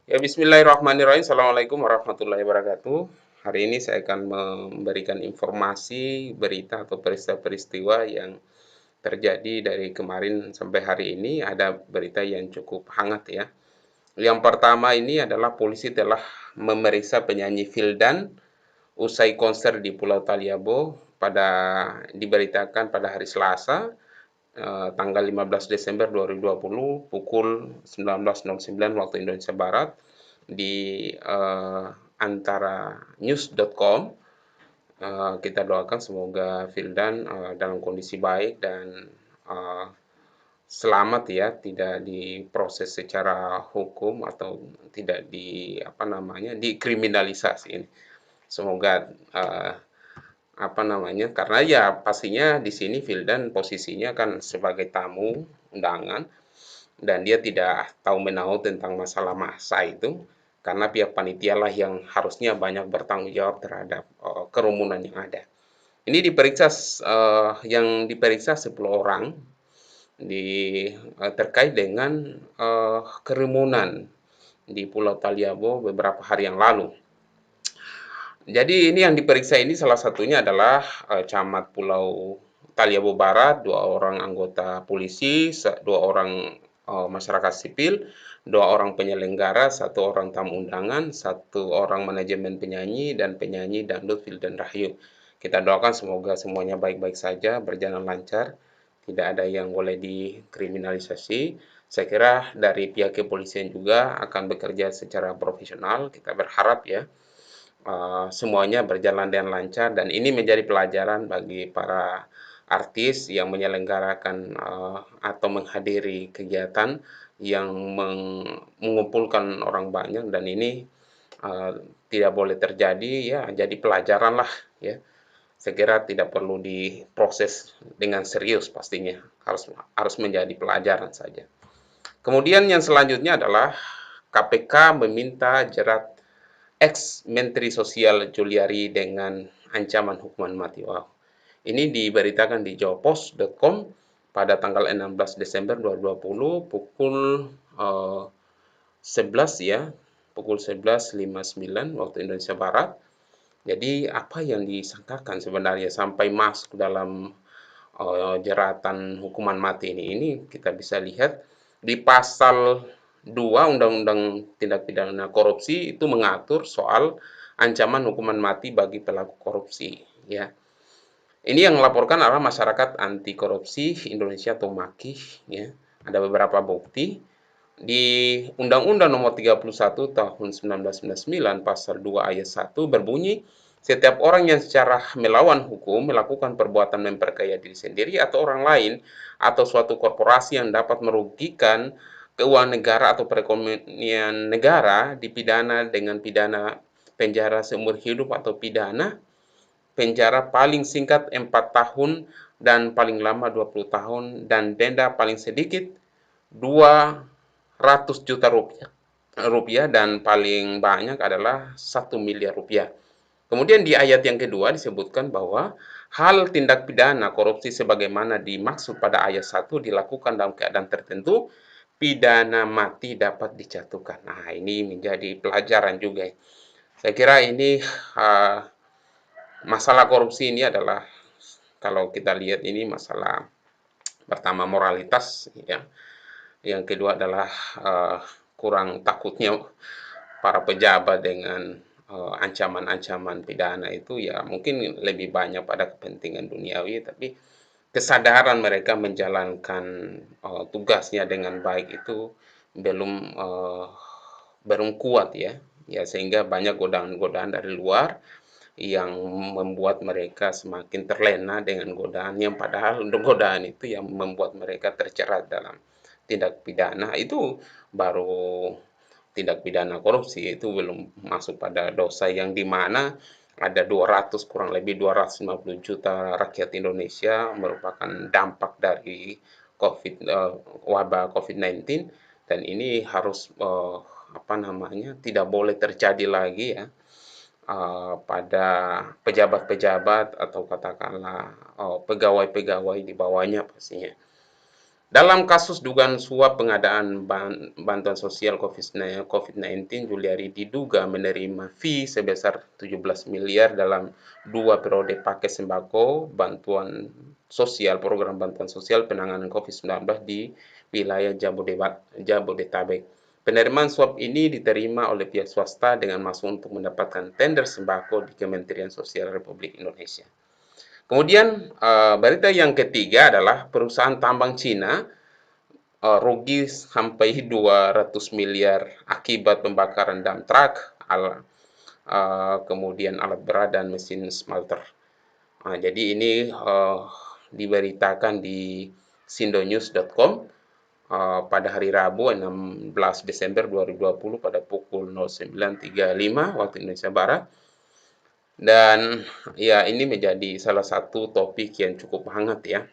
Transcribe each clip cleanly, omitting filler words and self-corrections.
Ya, bismillahirrahmanirrahim. Assalamualaikum warahmatullahi wabarakatuh. Hari ini saya akan memberikan informasi, berita atau peristiwa-peristiwa yang terjadi dari kemarin sampai hari ini. Ada berita yang cukup hangat ya. Yang pertama ini adalah polisi telah memeriksa penyanyi Vildan usai konser di Pulau Taliabo diberitakan pada hari Selasa, tanggal 15 Desember 2020 pukul 19.09 waktu Indonesia Barat di antara news.com. Kita doakan semoga Vildan dalam kondisi baik dan uh, selamat ya, tidak diproses secara hukum atau tidak dikriminalisasi ini. Semoga karena ya pastinya di sini Vildan posisinya kan sebagai tamu undangan dan dia tidak tahu menahu tentang masalah massa itu, karena pihak panitia lah yang harusnya banyak bertanggung jawab terhadap kerumunan yang ada. Ini yang diperiksa 10 orang terkait dengan kerumunan di Pulau Taliabo beberapa hari yang lalu. Jadi ini yang diperiksa ini salah satunya adalah camat Pulau Taliabo Barat, 2 orang anggota polisi, 2 orang masyarakat sipil, 2 orang penyelenggara, 1 orang tamu undangan, 1 orang manajemen penyanyi dan penyanyi dangdut Vildan Rahyu. Kita doakan semoga semuanya baik-baik saja, berjalan lancar, tidak ada yang boleh dikriminalisasi. Saya kira dari pihak kepolisian juga akan bekerja secara profesional. Kita berharap ya semuanya berjalan dengan lancar dan ini menjadi pelajaran bagi para artis yang menyelenggarakan atau menghadiri kegiatan yang mengumpulkan orang banyak, dan ini tidak boleh terjadi ya, jadi pelajaran lah ya. Saya kira tidak perlu diproses dengan serius, pastinya harus menjadi pelajaran saja. Kemudian yang selanjutnya adalah KPK meminta jerat ex-Menteri Sosial Juliari dengan ancaman hukuman mati. Wow. Ini diberitakan di jawapos.com pada tanggal 16 Desember 2020 pukul 11 ya, pukul 11.59 waktu Indonesia Barat. Jadi apa yang disangkakan sebenarnya sampai masuk dalam jeratan hukuman mati ini? Ini kita bisa lihat di pasal 2 Undang-Undang Tindak Pidana Korupsi itu mengatur soal ancaman hukuman mati bagi pelaku korupsi ya. Ini yang melaporkan adalah Masyarakat Anti Korupsi Indonesia atau MAKI ya. Ada beberapa bukti di Undang-Undang Nomor 31 Tahun 1999 Pasal 2 Ayat 1 berbunyi, setiap orang yang secara melawan hukum melakukan perbuatan memperkaya diri sendiri atau orang lain atau suatu korporasi yang dapat merugikan keuangan negara atau perekonomian negara dipidana dengan pidana penjara seumur hidup atau pidana penjara paling singkat 4 tahun dan paling lama 20 tahun dan denda paling sedikit 200 juta rupiah dan paling banyak adalah 1 miliar rupiah. Kemudian di ayat yang kedua disebutkan bahwa hal tindak pidana korupsi sebagaimana dimaksud pada ayat 1 dilakukan dalam keadaan tertentu, pidana mati dapat dijatuhkan. Nah, ini menjadi pelajaran juga. Saya kira ini masalah korupsi ini adalah, kalau kita lihat ini masalah pertama moralitas ya. Yang kedua adalah kurang takutnya para pejabat dengan ancaman-ancaman pidana itu ya, mungkin lebih banyak pada kepentingan duniawi, tapi kesadaran mereka menjalankan tugasnya dengan baik itu belum uh, belum kuat ya. Ya, sehingga banyak godaan-godaan dari luar yang membuat mereka semakin terlena dengan godaan yang padahal untuk godaan itu yang membuat mereka terjerat dalam tindak pidana itu baru tindak pidana korupsi, itu belum masuk pada dosa yang dimana ada 200 kurang lebih 250 juta rakyat Indonesia merupakan dampak dari wabah COVID-19, dan ini harus tidak boleh terjadi lagi ya pada pejabat-pejabat atau katakanlah pegawai-pegawai di bawahnya pastinya. Dalam kasus dugaan suap pengadaan bantuan sosial COVID-19, Juliari diduga menerima fee sebesar 17 miliar dalam 2 periode paket sembako bantuan sosial, program bantuan sosial penanganan COVID-19 di wilayah Jabodetabek. Penerimaan suap ini diterima oleh pihak swasta dengan maksud untuk mendapatkan tender sembako di Kementerian Sosial Republik Indonesia. Kemudian berita yang ketiga adalah perusahaan tambang Cina rugi sampai 200 miliar akibat pembakaran dump truck, kemudian alat berat dan mesin smelter. Jadi ini diberitakan di sindonews.com pada hari Rabu 16 Desember 2020 pada pukul 09.35 waktu Indonesia Barat. Dan ya ini menjadi salah satu topik yang cukup hangat ya.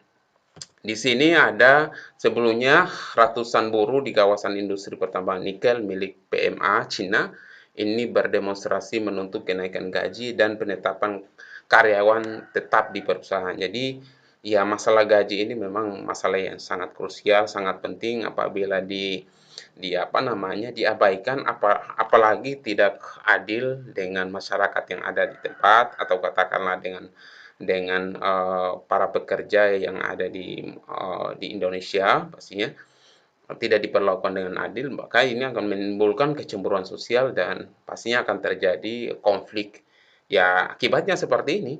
Di sini ada sebelumnya ratusan buruh di kawasan industri pertambangan nikel milik PMA Cina ini berdemonstrasi menuntut kenaikan gaji dan penetapan karyawan tetap di perusahaan. Jadi ya masalah gaji ini memang masalah yang sangat krusial, sangat penting apabila diabaikan, apalagi tidak adil dengan masyarakat yang ada di tempat atau katakanlah dengan para pekerja yang ada di Indonesia pastinya tidak diperlakukan dengan adil, maka ini akan menimbulkan kecemburuan sosial dan pastinya akan terjadi konflik. Ya, akibatnya seperti ini.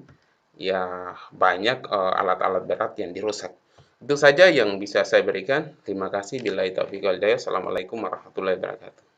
Ya, banyak alat-alat berat yang dirusak. Itu saja yang bisa saya berikan. Terima kasih. Billahi taufiq wal hidayah. Assalamualaikum warahmatullahi wabarakatuh.